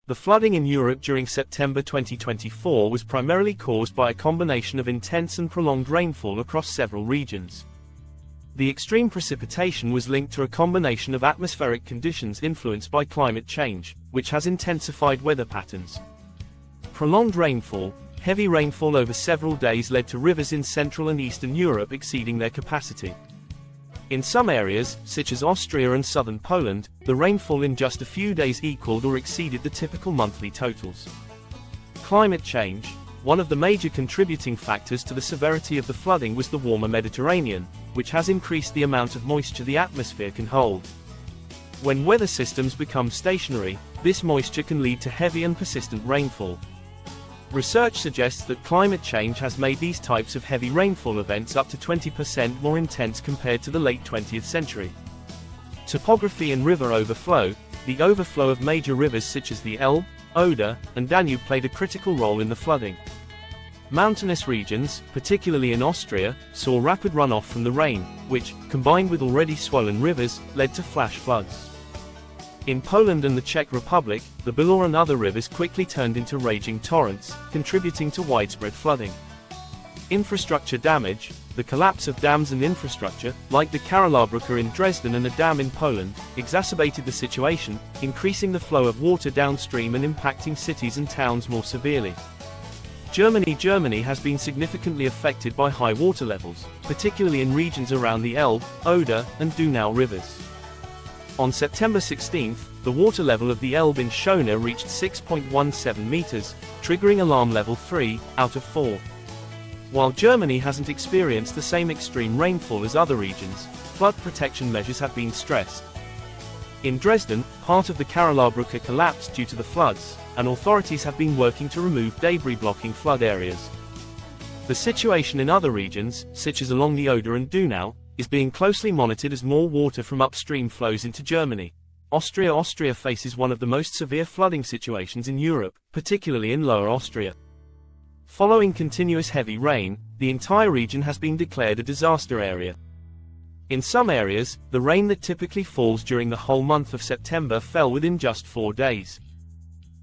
The flooding in Europe during September 2024 was primarily caused by a combination of intense and prolonged rainfall across several regions. The extreme precipitation was linked to a combination of atmospheric conditions influenced by climate change, which has intensified weather patterns. Prolonged rainfall, heavy rainfall over several days led to rivers in Central and Eastern Europe exceeding their capacity. In some areas, such as Austria and southern Poland, the rainfall in just a few days equaled or exceeded the typical monthly totals. Climate change. One of the major contributing factors to the severity of the flooding was the warmer Mediterranean, which has increased the amount of moisture the atmosphere can hold. When weather systems become stationary, this moisture can lead to heavy and persistent rainfall. Research suggests that climate change has made these types of heavy rainfall events up to 20% more intense compared to the late 20th century. Topography and river overflow. The overflow of major rivers such as the Elbe, Oder, and Danube played a critical role in the flooding. Mountainous regions, particularly in Austria, saw rapid runoff from the rain, which, combined with already swollen rivers, led to flash floods. In Poland and the Czech Republic, the Oder and other rivers quickly turned into raging torrents, contributing to widespread flooding. Infrastructure damage. The collapse of dams and infrastructure, like the Karla in Dresden and a dam in Poland, exacerbated the situation, increasing the flow of water downstream and impacting cities and towns more severely. Germany has been significantly affected by high water levels, particularly in regions around the Elbe, Oder, and Donau rivers. On September 16, the water level of the Elbe in Schöne reached 6.17 meters, triggering alarm level 3 out of 4. While Germany hasn't experienced the same extreme rainfall as other regions, flood protection measures have been stressed. In Dresden, part of the Karla collapsed due to the floods, and authorities have been working to remove debris blocking flood areas. The situation in other regions, such as along the Oder and Donau, is being closely monitored as more water from upstream flows into Germany. Austria faces one of the most severe flooding situations in Europe, particularly in Lower Austria. Following continuous heavy rain, the entire region has been declared a disaster area. In some areas, the rain that typically falls during the whole month of September fell within just 4 days.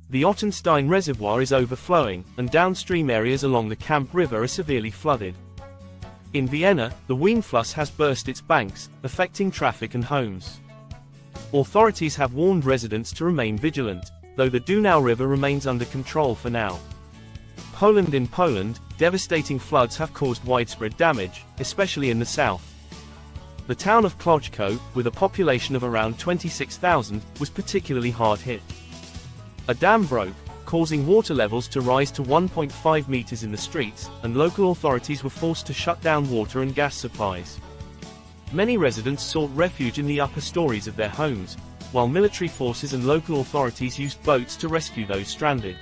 The Ottenstein Reservoir is overflowing, and downstream areas along the Kamp River are severely flooded. In Vienna, the Weinfluss has burst its banks, affecting traffic and homes. Authorities have warned residents to remain vigilant, though the Donau River remains under control for now. In Poland, devastating floods have caused widespread damage, especially in the south. The town of Kłodzko, with a population of around 26,000, was particularly hard hit. A dam broke, causing water levels to rise to 1.5 meters in the streets, and local authorities were forced to shut down water and gas supplies. Many residents sought refuge in the upper stories of their homes, while military forces and local authorities used boats to rescue those stranded.